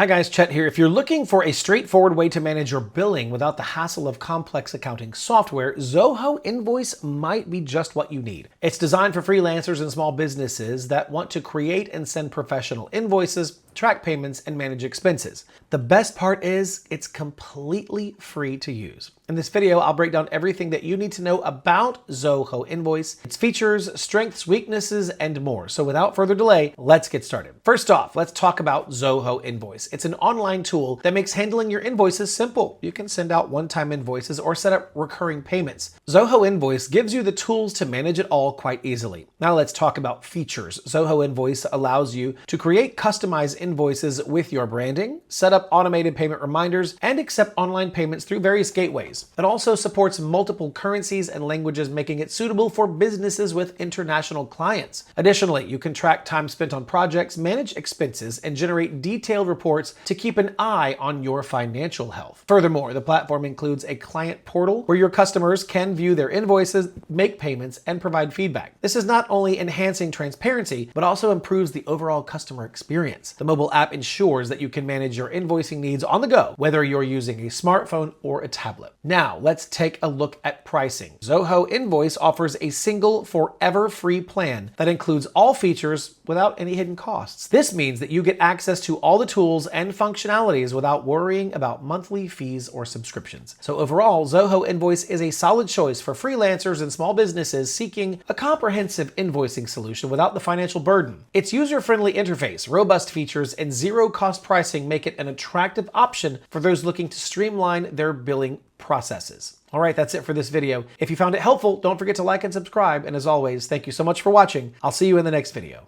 Hi guys, Chet here. If you're looking for a straightforward way to manage your billing without the hassle of complex accounting software, Zoho Invoice might be just what you need. It's designed for freelancers and small businesses that want to create and send professional invoices, track payments, and manage expenses. The best part is it's completely free to use. In this video, I'll break down everything that you need to know about Zoho Invoice, its features, strengths, weaknesses, and more. So without further delay, let's get started. First off, let's talk about Zoho Invoice. It's an online tool that makes handling your invoices simple. You can send out one-time invoices or set up recurring payments. Zoho Invoice gives you the tools to manage it all quite easily. Now let's talk about features. Zoho Invoice allows you to create customized invoices with your branding, set up automated payment reminders, and accept online payments through various gateways. It also supports multiple currencies and languages, making it suitable for businesses with international clients. Additionally, you can track time spent on projects, manage expenses, and generate detailed reports to keep an eye on your financial health. Furthermore, the platform includes a client portal where your customers can view their invoices, make payments, and provide feedback. This is not only enhancing transparency, but also improves the overall customer experience. The mobile app ensures that you can manage your invoicing needs on the go, whether you're using a smartphone or a tablet. Now, let's take a look at pricing. Zoho Invoice offers a single forever free plan that includes all features without any hidden costs. This means that you get access to all the tools and functionalities without worrying about monthly fees or subscriptions. So overall, Zoho Invoice is a solid choice for freelancers and small businesses seeking a comprehensive invoicing solution without the financial burden. Its user-friendly interface, robust features, and zero-cost pricing make it an attractive option for those looking to streamline their billing processes. All right, that's it for this video. If you found it helpful, don't forget to like and subscribe. And as always, thank you so much for watching. I'll see you in the next video.